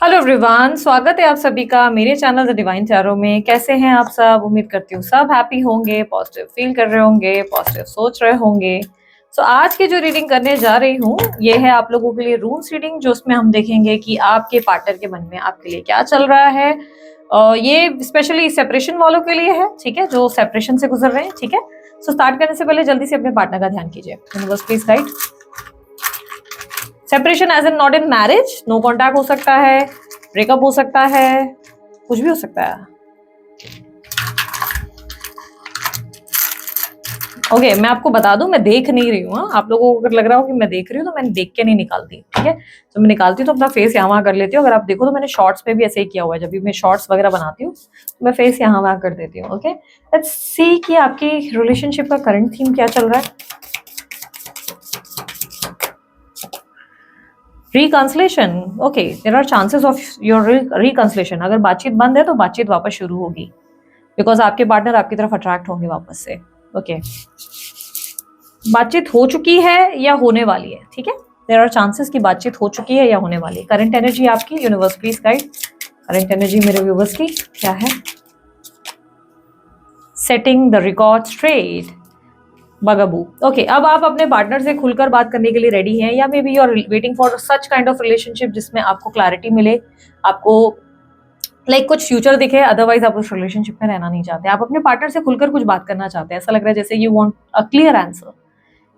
Hello everyone, स्वागत है आप सभी का मेरे चैनल द डिवाइन टैरो में। कैसे हैं आप सब? उम्मीद करती हूँ सब हैप्पी होंगे, पॉजिटिव फील कर रहे होंगे, पॉजिटिव सोच रहे होंगे। आज की जो रीडिंग करने जा रही हूँ ये है आप लोगों के लिए रूम्स रीडिंग, जो उसमें हम देखेंगे कि आपके पार्टनर के मन में आपके लिए क्या चल रहा है। ये स्पेशली सेपरेशन वालों के लिए है, ठीक है, जो सेपरेशन से गुजर रहे हैं, ठीक है। स्टार्ट करने से पहले जल्दी से अपने पार्टनर का ध्यान कीजिए। Universe please guide. Separation as in not in marriage, no contact हो सकता है, ब्रेकअप हो सकता है, कुछ भी हो सकता है। ओके, मैं आपको बता दूं, मैं देख नहीं रही हूँ। आप लोगों को अगर लग रहा हो कि मैं देख रही हूँ तो मैंने देख के नहीं निकालती, ठीक है। तो मैं निकालती हूँ तो अपना फेस यहाँ वहाँ कर लेती हूँ। अगर आप देखो तो मैंने शॉर्ट्स पे भी ऐसे ही किया हुआ है। जब भी मैं शॉर्ट्स वगैरह बनाती हूँ तो मैं फेस यहाँ वहाँ कर देती हूँ। ओके, लेट्स सी कि आपकी रिलेशनशिप का करंट थीम क्या चल रहा है। Reconciliation, okay, there are chances of your reconciliation. अगर बातचीत बंद है तो बातचीत वापस शुरू होगी, बिकॉज आपके पार्टनर आपकी तरफ अट्रैक्ट होंगे वापस से। ओके, बातचीत हो चुकी है या होने वाली है, ठीक है। देयर आर चांसेस कि बातचीत हो चुकी है या होने वाली है। करंट एनर्जी आपकी, universe please guide. Current energy मेरे व्यूवर्स की क्या है? Setting the record straight, bugaboo. Okay, अब आप अपने पार्टनर से खुलकर बात करने के लिए रेडी हैं, या maybe you are waiting for such kind of relationship जिसमें आपको क्लैरिटी मिले, आपको कुछ फ्यूचर दिखे। अदरवाइज आप उस रिलेशनशिप में रहना नहीं चाहते, आप अपने पार्टनर से खुलकर कुछ बात करना चाहते हैं। ऐसा लग रहा है जैसे you want a clear answer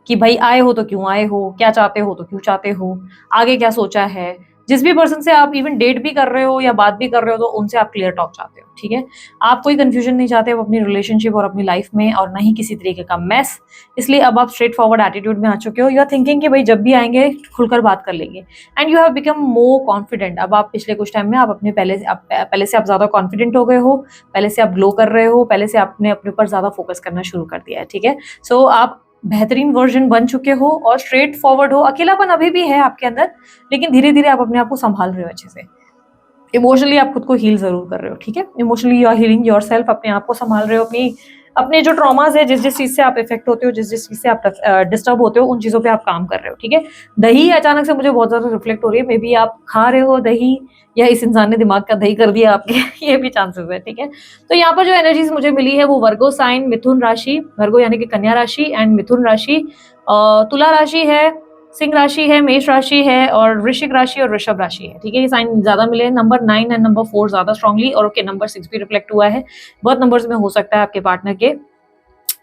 कि भाई आए हो तो क्यों आए हो, क्या चाहते हो तो क्यों चाहते हो, आगे क्या सोचा है। जिस भी पर्सन से आप इवन डेट भी कर रहे हो या बात भी कर रहे हो तो उनसे आप क्लियर टॉक चाहते हो, ठीक है। आप कोई कंफ्यूजन नहीं चाहते हो अपनी रिलेशनशिप और अपनी लाइफ में, और ना ही किसी तरीके का मैस। इसलिए अब आप स्ट्रेट फॉरवर्ड एटीट्यूड में आ चुके हो। यू आर थिंकिंग कि भाई जब भी आएंगे खुलकर बात कर लेंगे, and you have become more confident. अब आप पिछले कुछ टाइम में आप अपने पहले से आप ज्यादा कॉन्फिडेंट हो गए हो, पहले से आप ग्लो कर रहे हो, पहले से आपने अपने ऊपर ज्यादा फोकस करना शुरू कर दिया है, ठीक है। आप बेहतरीन वर्जन बन चुके हो और स्ट्रेट फॉरवर्ड हो। अकेलापन अभी भी है आपके अंदर, लेकिन धीरे धीरे आप अपने आप को संभाल रहे हो अच्छे से। इमोशनली आप खुद को हील जरूर कर रहे हो, ठीक है। Emotionally you are healing yourself, अपने आप को संभाल रहे हो। अपने जो ट्रॉमास है, जिस जिस चीज से आप इफेक्ट होते हो, जिस जिस चीज से आप डिस्टर्ब होते हो, उन चीजों पे आप काम कर रहे हो, ठीक है। दही अचानक से मुझे बहुत ज्यादा रिफ्लेक्ट हो रही है। मे बी आप खा रहे हो दही, या इस इंसान ने दिमाग का दही कर दिया आपके ये भी चांसेस है, ठीक है। तो यहाँ पर जो एनर्जीज मुझे मिली है वो वर्गो साइन, मिथुन राशि, वर्गो यानी कि कन्या राशि, एंड मिथुन राशि, तुला राशि है, सिंह राशि है, मेष राशि है, और वृश्चिक राशि और ऋषभ राशि है, ठीक है। ये साइन ज्यादा मिले हैं। नंबर 9 एंड नंबर 4 ज्यादा स्ट्रांगली, और ओके नंबर 6 भी रिफ्लेक्ट हुआ है। बहुत नंबर्स में हो सकता है आपके पार्टनर के।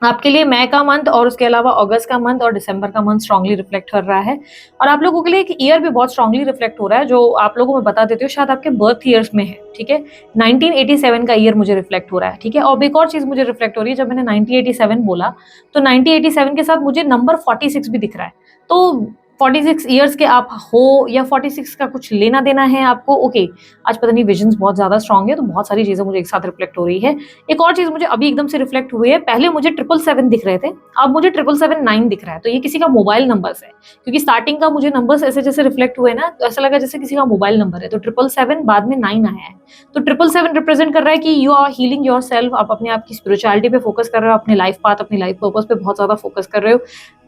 आपके लिए मई का मंथ और उसके अलावा अगस्त का मंथ और दिसंबर का मंथ स्ट्रांगली रिफ्लेक्ट कर रहा है। और आप लोगों के लिए एक ईयर भी बहुत स्ट्रांगली रिफ्लेक्ट हो रहा है, जो आप लोगों में बता देती हूँ, शायद आपके बर्थ ईयर्स में है, ठीक है। 1987 का ईयर मुझे रिफ्लेक्ट हो रहा है, ठीक है। और एक और चीज मुझे रिफ्लेक्ट हो रही है, जब मैंने 1987 बोला तो 1987 के साथ मुझे नंबर 46 भी दिख रहा है। तो 46 ईयर्स के आप हो, या 46 का कुछ लेना देना है आपको। ओके, आज पता नहीं विजन्स बहुत ज्यादा स्ट्रांग है, तो बहुत सारी चीजें मुझे एक साथ रिफ्लेक्ट हो रही है। एक और चीज मुझे अभी एकदम से रिफ्लेक्ट हुई है, पहले मुझे 777 दिख रहे थे, अब मुझे 777 दिख रहा है। तो ये किसी का मोबाइल नंबर है, क्योंकि स्टार्टिंग का मुझे नंबर ऐसे जैसे रिफ्लेक्ट हुए ना, तो ऐसा लगा जैसे किसी का मोबाइल नंबर है। तो 777 बाद में 9 आया है, तो 777 रिप्रेजेंट कर रहा है कि you are healing your self. आप अपने आप की स्पिरिचुअलिटी पे फोकस कर रहे हो, अपने लाइफ पाथ, अपनी लाइफ पर्पस पे बहुत ज्यादा फोकस कर रहे हो।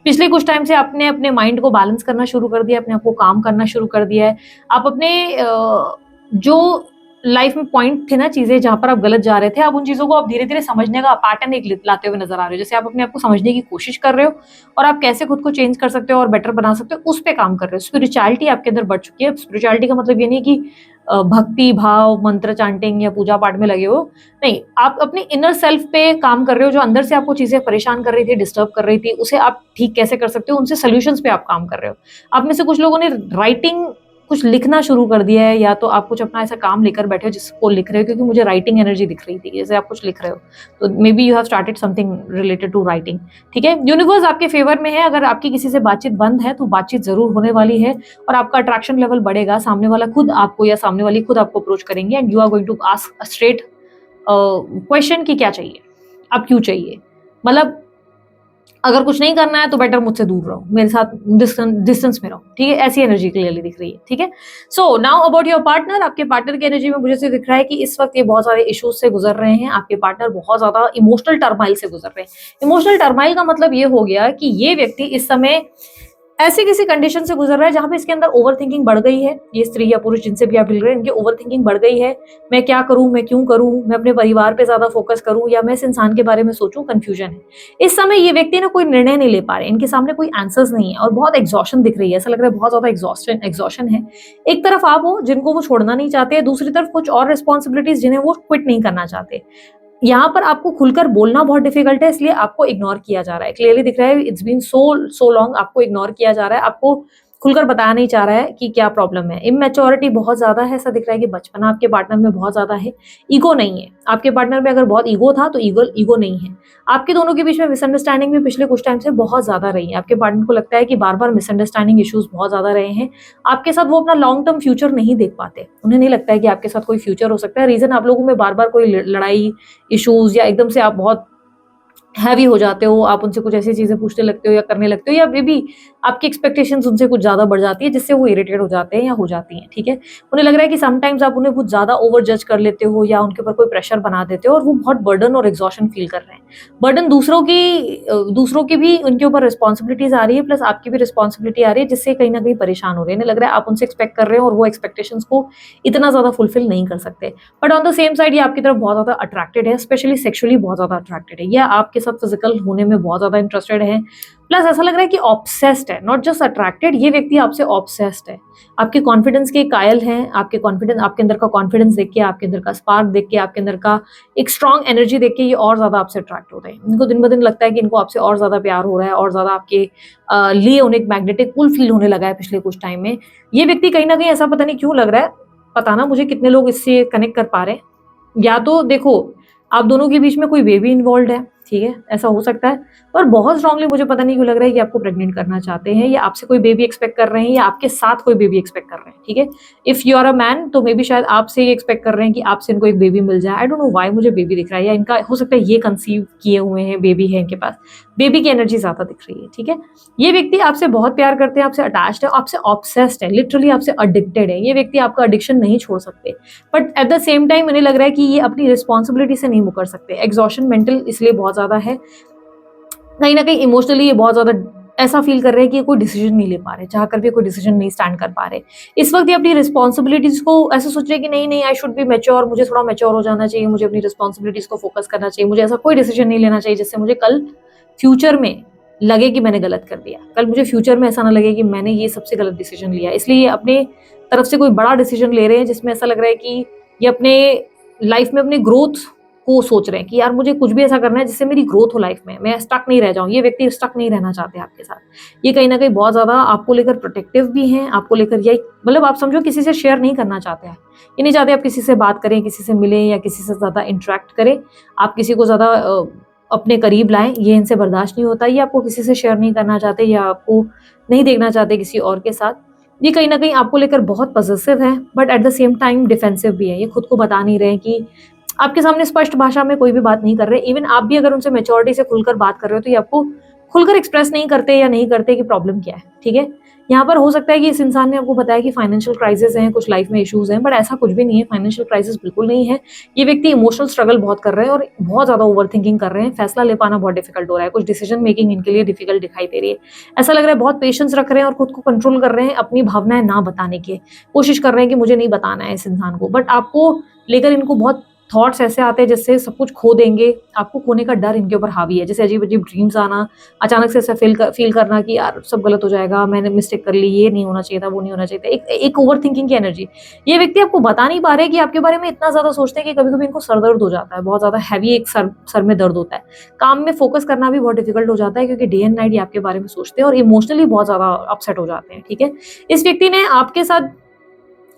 पिछले कुछ टाइम से आपने अपने माइंड को बैलेंस करना शुरू कर दिया, अपने आप को काम करना शुरू कर दिया है। आप अपने जो लाइफ में पॉइंट थे ना, चीजें जहां पर आप गलत जा रहे थे, अब उन चीजों को आप धीरे धीरे समझने का पैटर्न एक लाते हुए नजर आ रहे हो। जैसे आप अपने आप को समझने की कोशिश कर रहे हो, और आप कैसे खुद को चेंज कर सकते हो और बेटर बना सकते हो, उस पे काम कर रहे हो। स्पिरिचुअलिटी आपके अंदर बढ़ चुकी है। स्पिरिचुअलिटी का मतलब ये नहीं कि भक्ति भाव, मंत्र चांटिंग या पूजा पाठ में लगे हो, नहीं। आप अपने इनर सेल्फ पे काम कर रहे हो। जो अंदर से आपको चीजें परेशान कर रही थी, डिस्टर्ब कर रही थी, उसे आप ठीक कैसे कर सकते हो, उनसे सोल्यूशंस पे आप काम कर रहे हो। आप में से कुछ लोगों ने राइटिंग, कुछ लिखना शुरू कर दिया है, या तो आप कुछ अपना ऐसा काम लेकर बैठे हो जिसको लिख रहे हो, क्योंकि मुझे राइटिंग एनर्जी दिख रही थी, जैसे आप कुछ लिख रहे हो। तो maybe you have started something related to writing, ठीक है। यूनिवर्स आपके फेवर में है। अगर आपकी किसी से बातचीत बंद है तो बातचीत जरूर होने वाली है, और आपका अट्रैक्शन लेवल बढ़ेगा। सामने वाला खुद आपको या सामने वाली खुद आपको अप्रोच करेंगे, and you are going to ask a straight question कि क्या चाहिए, अब क्यों चाहिए। मतलब अगर कुछ नहीं करना है तो बेटर मुझसे दूर रहो, मेरे साथ डिस्टेंस में रहो, ठीक है। ऐसी एनर्जी क्लियरली दिख रही है, ठीक है। So now about your partner. आपके पार्टनर की एनर्जी में मुझे से दिख रहा है कि इस वक्त ये बहुत सारे इश्यूज से गुजर रहे हैं। आपके पार्टनर बहुत ज्यादा इमोशनल टर्माइल से गुजर रहे हैं। इमोशनल टर्माइल का मतलब ये हो गया कि ये व्यक्ति इस समय ऐसी किसी कंडीशन से गुजर रहा है जहाँ पे इसके अंदर ओवर थिंकिंग बढ़ गई है। ये स्त्री या पुरुष जिनसे भी आप मिल रहे हैं, इनकी ओवर थिंकिंग बढ़ गई है। मैं क्या करूं, मैं क्यों करूं, मैं अपने परिवार पे ज्यादा फोकस करूं या मैं इस इंसान के बारे में सोचूं, कंफ्यूजन है। इस समय ये व्यक्ति ना कोई निर्णय नहीं ले पा रहे, इनके सामने कोई आंसर्स नहीं है और बहुत एग्जॉशन दिख रही है। ऐसा लग रहा है बहुत ज्यादा एग्जॉशन है। एक तरफ आप हो जिनको वो छोड़ना नहीं चाहते, दूसरी तरफ कुछ और रिस्पॉन्सिबिलिटीज जिन्हें वो क्विट नहीं करना चाहते। यहाँ पर आपको खुलकर बोलना बहुत डिफिकल्ट है, इसलिए आपको इग्नोर किया जा रहा है। क्लियरली दिख रहा है, इट्स बीन सो लॉन्ग, आपको इग्नोर किया जा रहा है, आपको खुलकर बताया नहीं चाह रहा है कि क्या प्रॉब्लम है। इमेच्योरिटी बहुत ज्यादा है, ऐसा दिख रहा है कि बचपना आपके पार्टनर में बहुत ज्यादा है। ईगो नहीं है आपके पार्टनर में, अगर बहुत ईगो था तो ईगो नहीं है। आपके दोनों के बीच में मिसअंडरस्टैंडिंग भी पिछले कुछ टाइम से बहुत ज्यादा रही है। आपके पार्टनर को लगता है कि बार बार मिसअंडरस्टैंडिंग इश्यूज बहुत ज्यादा रहे हैं। आपके साथ वो अपना लॉन्ग टर्म फ्यूचर नहीं देख पाते, उन्हें नहीं लगता है कि आपके साथ कोई फ्यूचर हो सकता है। रीजन आप लोगों में बार बार कोई लड़ाई, इश्यूज, या एकदम से आप बहुत हैवी हो जाते हो, आप उनसे कुछ ऐसी चीजें पूछने लगते हो या करने लगते हो, या मे बी आपकी एक्सपेक्टेशंस उनसे कुछ ज्यादा बढ़ जाती है जिससे वो इरिटेट हो जाते हैं या हो जाती हैं। ठीक है, उन्हें लग रहा है कि समटाइम्स आप उन्हें कुछ ज्यादा ओवर जज कर लेते हो या उनके ऊपर कोई प्रेशर बना देते हो और वो बहुत बर्डन और एग्जॉशन फील कर रहे हैं। बर्डन दूसरों की भी उनके ऊपर रिस्पॉन्सिबिलिटीज आ रही है, प्लस आपकी भी रिस्पॉन्सिबिलिटी आ रही है, जिससे कहीं ना कहीं परेशान हो रहे हैं। इन्हें लग रहा है आप उनसे एक्सपेक्ट कर रहे हो और वो एक्सपेक्टेशंस को इतना ज्यादा फुलफिल नहीं कर सकते। But on the same side ये आपकी तरफ बहुत ज्यादा अट्रैक्टेड है, स्पेशली सेक्सुअली बहुत ज्यादा अट्रैक्टेड है, या आपके साथ फिजिकल होने में बहुत ज्यादा इंटरेस्टेड है। प्लस ऐसा लग रहा है कि ऑब्सेस्ड है, नॉट जस्ट अट्रैक्टेड, ये व्यक्ति आपसे ऑब्सेस्ड है। आपके कॉन्फिडेंस के कायल हैं, आपके अंदर का कॉन्फिडेंस देख के, आपके अंदर का स्पार्क देख के, आपके अंदर का एक स्ट्रॉन्ग एनर्जी देख के ये और ज्यादा आपसे अट्रैक्ट होते हैं। इनको दिन ब दिन लगता है कि इनको आपसे और ज्यादा प्यार हो रहा है और ज्यादा आपके लिए उन्हें एक मैग्नेटिक पुल फील होने लगा है पिछले कुछ टाइम में। ये व्यक्ति कहीं ना कहीं, ऐसा पता नहीं क्यों लग रहा है, पता ना मुझे कितने लोग इससे कनेक्ट कर पा रहे हैं। या तो देखो आप दोनों के बीच में कोई बेबी इन्वॉल्व है, ठीक है, ऐसा हो सकता है। पर बहुत स्ट्रांगली मुझे पता नहीं क्यों लग रहा है कि आपको प्रेग्नेंट करना चाहते हैं, या आपसे कोई बेबी एक्सपेक्ट कर रहे हैं, या आपके साथ कोई बेबी एक्सपेक्ट कर रहे हैं। ठीक है, if you are a man तो मे बी शायद आपसे ये एक्सपेक्ट कर रहे हैं कि आपसे इनको एक बेबी मिल जाए। आई डोंट नो व्हाई मुझे बेबी दिख रहा है, या इनका हो सकता है ये कंसीव किए हुए हैं, बेबी है इनके पास, बेबी की एनर्जी ज्यादा दिख रही है। ठीक है, ये व्यक्ति आपसे बहुत प्यार करते हैं, आपसे अटैच्ड है, आपसे ऑब्सेस्ड है, लिटरली आपसे एडिक्टेड है। ये व्यक्ति आपका एडिक्शन नहीं छोड़ सकते, but at the same time इन्हें लग रहा है कि ये अपनी रिस्पॉन्सिबिलिटी से नहीं मुकर सकते। एग्जॉशन मेंटल इसलिए बहुत ज्यादा है, कहीं ना कहीं इमोशनली ये बहुत ज्यादा ऐसा फील कर रहे हैं कि ये कोई डिसीजन नहीं ले पा रहे, चाहकर भी कोई डिसीजन नहीं स्टैंड कर पा रहे। इस वक्त ये अपनी रिस्पॉन्सिबिलिटीज को ऐसे सोच रहे हैं कि नहीं नहीं, आई शुड बी मैच्योर, मुझे थोड़ा मैच्योर हो जाना चाहिए, मुझे अपनी रिस्पॉन्सिबिलिटीज को फोकस करना चाहिए, मुझे ऐसा कोई डिसीजन नहीं लेना चाहिए जिससे मुझे कल फ्यूचर में लगे कि मैंने गलत कर दिया, कल मुझे फ्यूचर में ऐसा ना लगे कि मैंने ये सबसे गलत डिसीजन लिया। इसलिए ये अपने तरफ से कोई बड़ा डिसीजन ले रहे हैं जिसमें ऐसा लग रहा है कि ये अपने लाइफ में अपनी ग्रोथ को सोच रहे हैं कि यार मुझे कुछ भी ऐसा करना है जिससे मेरी ग्रोथ हो लाइफ में, मैं स्टक नहीं रह जाऊं। ये व्यक्ति स्टक नहीं रहना चाहते आपके साथ। ये कहीं ना कहीं बहुत ज्यादा आपको लेकर प्रोटेक्टिव भी हैं, आपको लेकर ये मतलब आप समझो किसी से शेयर नहीं करना चाहते हैं। ये नहीं चाहते आप किसी से बात करें, किसी से मिलें या किसी से ज्यादा इंटरेक्ट करें, आप किसी को ज्यादा अपने करीब लाएं, ये इनसे बर्दाश्त नहीं होता। ये आपको किसी से शेयर नहीं करना चाहते या आपको नहीं देखना चाहते किसी और के साथ। ये कहीं ना कहीं आपको लेकर बहुत पॉजिटिव है, but at the same time defensive भी है। ये खुद को बता नहीं रहे हैं कि आपके सामने स्पष्ट भाषा में कोई भी बात नहीं कर रहे। इवन आप भी अगर उनसे मैच्योरिटी से खुलकर बात कर रहे हो तो ये आपको खुलकर एक्सप्रेस नहीं करते या नहीं करते कि प्रॉब्लम क्या है। ठीक है, यहाँ पर हो सकता है कि इस इंसान ने आपको बताया कि फाइनेंशियल क्राइसिस हैं, कुछ लाइफ में इश्यूज हैं, बट ऐसा कुछ भी नहीं है, फाइनेंशियल क्राइसिस बिल्कुल नहीं है। ये व्यक्ति इमोशनल स्ट्रगल बहुत कर रहे हैं और बहुत ज्यादा ओवर थिंकिंग कर रहे हैं, फैसला ले पाना बहुत डिफिकल्ट हो रहा है, कुछ डिसीजन मेकिंग इनके लिए डिफिकल्ट दिखाई दे रही है। ऐसा लग रहा है बहुत पेशेंस रख रहे हैं और खुद को कंट्रोल कर रहे हैं, अपनी भावनाएं ना बताने की कोशिश कर रहे हैं कि मुझे नहीं बताना है इस इंसान को। बट आपको लेकर इनको बहुत थॉट्स ऐसे आते हैं जिससे सब कुछ खो देंगे, आपको खोने का डर इनके ऊपर हावी है। जैसे अजीब अजीब ड्रीम्स आना, अचानक से ऐसा फील करना कि यार सब गलत हो जाएगा, मैंने मिस्टेक कर ली, ये नहीं होना चाहिए था, वो नहीं होना चाहिए था, एक ओवर थिंकिंग की एनर्जी। ये व्यक्ति आपको बता नहीं पा रहे कि आपके बारे में इतना ज्यादा सोचते हैं कि कभी कभी इनको सर दर्द हो जाता है, बहुत ज्यादा हैवी एक सर में दर्द होता है, काम में फोकस करना भी बहुत डिफिकल्ट हो जाता है क्योंकि डे एंड नाइट ये आपके बारे में सोचते हैं और इमोशनली बहुत ज्यादा अपसेट हो जाते हैं। ठीक है, इस व्यक्ति ने आपके साथ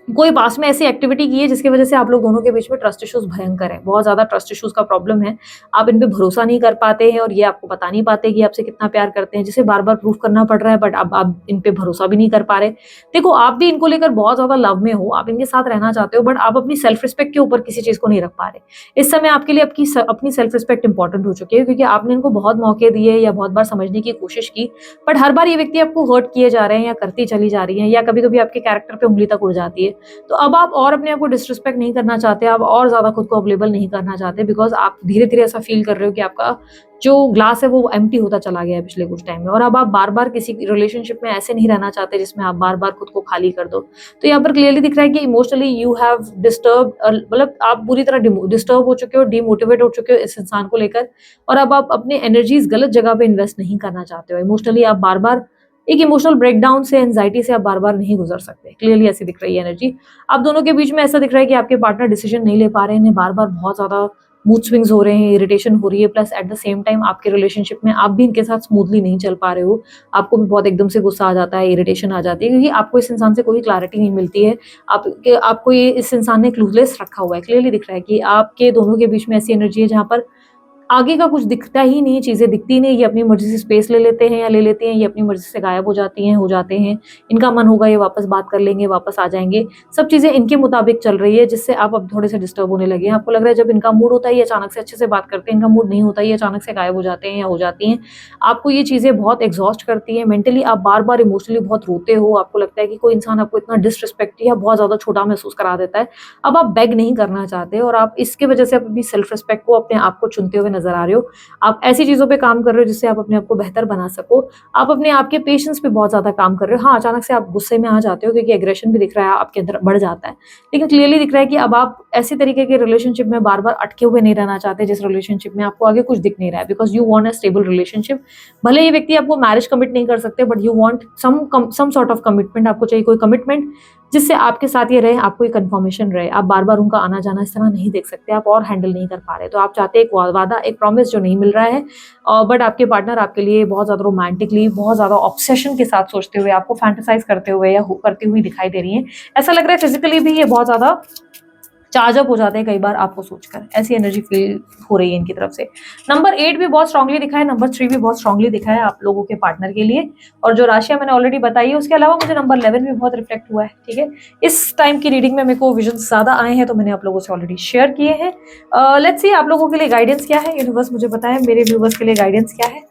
कोई पास में ऐसी एक्टिविटी की है जिसकी वजह से आप लोग दोनों के बीच में ट्रस्ट इश्यूज भयंकर है, बहुत ज्यादा ट्रस्ट इश्यूज का प्रॉब्लम है। आप इन पे भरोसा नहीं कर पाते हैं और ये आपको बता नहीं पाते कि आपसे कितना प्यार करते हैं, जिसे बार बार प्रूफ करना पड़ रहा है, बट अब आप इन पे भरोसा भी नहीं कर पा रहे। देखो आप भी इनको लेकर बहुत ज्यादा लव में हो, आप इनके साथ रहना चाहते हो, बट आप अपनी सेल्फ रिस्पेक्ट के ऊपर किसी चीज को नहीं रख पा रहे। इस समय आपके लिए अपनी सेल्फ रिस्पेक्ट इंपॉर्टेंट हो चुकी है, क्योंकि आपने इनको बहुत मौके दिए या बहुत बार समझने की कोशिश की, बट हर बार ये व्यक्ति आपको हर्ट किए जा रहे हैं या करती चली जा रही है, या कभी कभी आपके कैरेक्टर पे उंगली तक उड़ जाती है। तो अब आप और अपने आप को डिसरिस्पेक्ट नहीं करना चाहते, आप और ज़्यादा खुद को अवेलेबल नहीं करना चाहते, बिकॉज़ आप धीरे-धीरे ऐसा फ़ील कर रहे हो कि आपका जो ग्लास है वो एम्प्टी होता चला गया है पिछले कुछ टाइम में, और अब आप बार-बार किसी रिलेशनशिप में ऐसे नहीं रहना चाहते जिसमें आप बार-बार खुद को खाली कर दो। तो यहाँ पर क्लियरली दिख रहा है कि इमोशनली यू हैव डिस्टर्ब्ड, मतलब आप बुरी तरह डिस्टर्ब हो चुके हो, डीमोटिवेट हो चुके हो इस इंसान को लेकर, और अब आप अपने एनर्जीज़ गलत जगह पे इन्वेस्ट नहीं करना चाहते हो। इमोशनली आप बार-बार एक इमोशनल ब्रेकडाउन से, एंग्जायटी से आप बार-बार नहीं गुज़र सकते। क्लियरली ऐसी दिख रही है एनर्जी। आप दोनों के बीच में ऐसा दिख रहा है कि आपके पार्टनर डिसीजन नहीं ले पा रहे हैं, इन्हें बार-बार बहुत ज़्यादा मूड स्विंग्स हो रहे हैं, इरिटेशन हो रही है, plus at the same time आपके रिलेशनशिप में आप भी इनके साथ स्मूथली नहीं चल पा रहे हो। आपको भी बहुत एकदम से गुस्सा आ जाता है, इरिटेशन आ जाती है, क्योंकि आपको इस इंसान से कोई क्लैरिटी नहीं मिलती है। आपको ये इस इंसान ने क्लूलेस रखा हुआ है। क्लियरली दिख रहा है कि आपके दोनों के बीच में ऐसी एनर्जी है जहाँ पर आगे का कुछ दिखता ही नहीं, चीज़ें दिखती नहीं, ये अपनी मर्ज़ी से स्पेस ले लेते हैं या ले लेती हैं, ये अपनी मर्ज़ी से गायब हो जाती हैं, हो जाते हैं। इनका मन होगा ये वापस बात कर लेंगे, वापस आ जाएँगे। सब चीज़ें इनके मुताबिक चल रही है, जिससे आप अब थोड़े से डिस्टर्ब होने लगे हैं। आपको लग रहा है जब इनका मूड होता है ये अचानक से अच्छे से बात करते हैं, इनका मूड नहीं होता है ये अचानक से गायब हो जाते हैं या हो जाती हैं। आपको ये चीज़ें बहुत एग्ज़ॉस्ट करती हैं, मेंटली आप बार-बार इमोशनली बहुत रोते हो, आपको लगता है कि कोई इंसान आपको इतना डिसरिस्पेक्ट या बहुत ज़्यादा छोटा महसूस करा देता है। अब आप बेग नहीं करना चाहते और आप इसकी वजह से अपनी सेल्फ रिस्पेक्ट को, अपने आप को चुनते हुए नज़र आ रहे हो। आप ऐसी चीज़ों पे काम कर रहे हो जिससे आप अपने आप को बेहतर बना सको। आप अपने आप के पेशेंस पे बहुत ज़्यादा काम कर रहे हो। हाँ, अचानक से आप गुस्से में आ जाते हो क्योंकि एग्रेशन भी दिख रहा है आपके अंदर बढ़ जाता है। लेकिन क्लियरली दिख रहा है कि अब आप ऐसी तरीके के रिलेशनशिप में बार-बार अटके हुए नहीं रहना चाहते जिस रिलेशनशिप में आपको आगे कुछ दिख नहीं रहा है, because you want a stable relationship. भले ये व्यक्ति आपको मैरिज कमिट नहीं कर सकते, but you want some sort of commitment. आपको चाहिए कोई कमिटमेंट जिससे आपके साथ ये रहे, आपको एक कन्फर्मेशन रहे। आप बार-बार उनका आना-जाना इस तरह नहीं देख सकते, आप और हैंडल नहीं कर पा रहे। तो आप चाहते हैं एक वादा, एक प्रॉमिस जो नहीं मिल रहा है, बट आपके पार्टनर आपके लिए बहुत ज़्यादा रोमांटिकली, बहुत ज़्यादा ऑब्सेशन के साथ सोचते हुए, आपको फैंटेसाइज़ करते हुए या करती हुई दिखाई दे रही हैं। ऐसा लग रहा है फिज़िकली भी ये बहुत ज़्यादा चार्ज अप हो जाते हैं कई बार आपको सोचकर। ऐसी एनर्जी फ़ील हो रही है इनकी तरफ से। नंबर 8 भी बहुत स्ट्रांगली दिखा है, नंबर 3 भी बहुत स्ट्रांगली दिखा है आप लोगों के पार्टनर के लिए, और जो राशियाँ मैंने ऑलरेडी बताई है उसके अलावा मुझे नंबर 11 भी बहुत रिफ्लेक्ट हुआ है, ठीक है? इस टाइम की रीडिंग में मेरे को विजन्स ज़्यादा आए हैं, तो मैंने आप लोगों से ऑलरेडी शेयर किए हैं। लेट्स सी आप लोगों के लिए गाइडेंस क्या है? यूनिवर्स मुझे बताएँ मेरे व्यूअर्स के लिए गाइडेंस क्या है?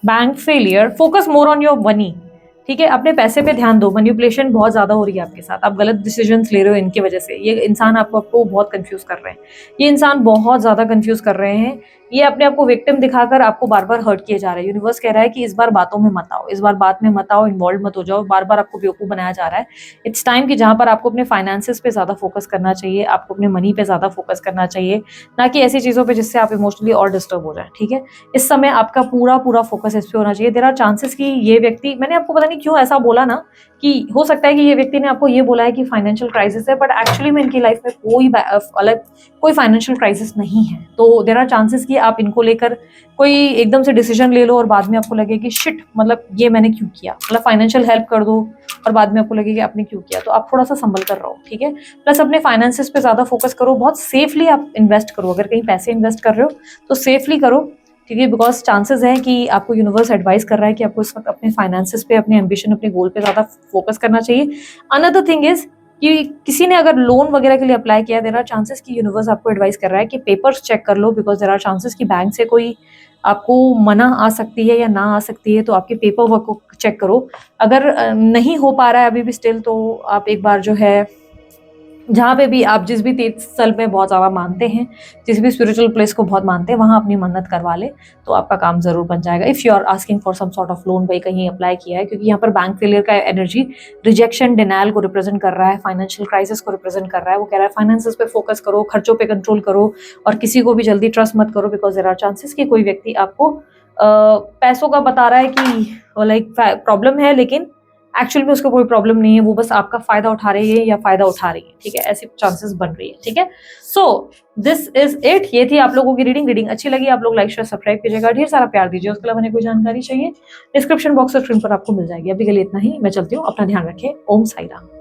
Bank failure, focus more on your money, ठीक है? अपने पैसे पे ध्यान दो। मैनिपुलेशन बहुत ज़्यादा हो रही है आपके साथ, आप गलत डिसीजंस ले रहे हो इनकी वजह से। ये इंसान आपको बहुत कंफ्यूज कर रहे हैं, ये इंसान बहुत ज़्यादा कंफ्यूज कर रहे हैं। ये अपने आप को विक्टिम दिखाकर आपको बार-बार हर्ट किए जा रहे हैं। यूनिवर्स कह रहा है कि इस बार बातों में मत आओ, इस बार बात में मत आओ, इन्वॉल्व मत हो जाओ, बार-बार आपको बेवकूफ़ बनाया जा रहा है। इट्स टाइम कि जहाँ पर आपको अपने फाइनेंसेस पे ज़्यादा फोकस करना चाहिए, आपको अपने मनी पे ज़्यादा फोकस करना चाहिए, ना कि ऐसी चीज़ों पे जिससे आप इमोशनली और डिस्टर्ब हो जाएँ, ठीक है? इस समय आपका पूरा फोकस इस पे होना चाहिए। देयर आर चांसेस कि ये व्यक्ति, मैंने आपको पता नहीं क्यों ऐसा बोला ना, कि हो सकता है कि ये व्यक्ति ने आपको ये बोला है कि फाइनेंशियल क्राइसिस है, बट एक्चुअली में इनकी लाइफ में कोई फाइनेंशियल क्राइसिस नहीं है। तो देयर आर चांसेस कि आप इनको लेकर कोई एकदम से डिसीजन ले लो और बाद में आपको लगे कि शिट, मतलब ये मैंने क्यों किया, मतलब फाइनेंशियल हेल्प कर दो और बाद में आपको लगे कि आपने क्यों किया। तो आप थोड़ा सा संभल कर रहो, ठीक है? प्लस अपने फाइनेंसेस पे ज़्यादा फोकस करो, बहुत सेफली आप इन्वेस्ट करो। अगर कहीं पैसे इन्वेस्ट कर रहे हो तो सेफली करो, ठीक है? बिकॉज चांसेस हैं कि आपको यूनिवर्स एडवाइस कर रहा है कि आपको इस वक्त अपने फाइनेंसेस पे, अपने एम्बिशन, अपने गोल पे ज़्यादा फोकस करना चाहिए। अनदर थिंग इज कि किसी ने अगर लोन वगैरह के लिए अप्लाई किया, देयर आर चांसेस कि यूनिवर्स आपको एडवाइस कर रहा है कि पेपर्स चेक कर लो, बिकॉज देयर आर चांसेस कि बैंक से कोई आपको मना आ सकती है या ना आ सकती है। तो आपके पेपर वर्क को चेक करो। अगर नहीं हो पा रहा है अभी भी स्टिल, तो आप एक बार जो है, जहाँ पे भी आप जिस भी तीर्थ स्थल में बहुत ज़्यादा मानते हैं, जिस भी स्पिरिचुअल प्लेस को बहुत मानते हैं, वहाँ अपनी मन्नत करवा लें, तो आपका काम ज़रूर बन जाएगा। If you are asking for some sort of loan, भाई कहीं अप्लाई किया है, क्योंकि यहाँ पर बैंक फेलियर का एनर्जी रिजेक्शन, डिनायल को रिप्रेजेंट कर रहा है, फाइनेंशियल क्राइसिस को रिप्रेजेंट कर रहा है। वो कह रहा है फाइनेंसेस पे फोकस करो, खर्चों पे कंट्रोल करो, और किसी को भी जल्दी ट्रस्ट मत करो, बिकॉज देयर आर चांसेस कि कोई व्यक्ति आपको पैसों का बता रहा है कि लाइक प्रॉब्लम है, लेकिन एक्चुअल में उसको कोई प्रॉब्लम नहीं है, वो बस आपका फायदा उठा रही है या फायदा उठा रही है, ठीक है? ऐसी चांसेस बन रही है, ठीक है? So this is it. ये थी आप लोगों की रीडिंग अच्छी लगी आप लोग लाइक शेयर सब्सक्राइब कीजिएगा, ढेर सारा प्यार दीजिए। उसके अलावा कोई जानकारी चाहिए डिस्क्रिप्शन बॉक्स और स्क्रीन पर आपको मिल जाएगी। अभी के लिए इतना ही, मैं चलती हूँ, अपना ध्यान रखें। ओम साई राम।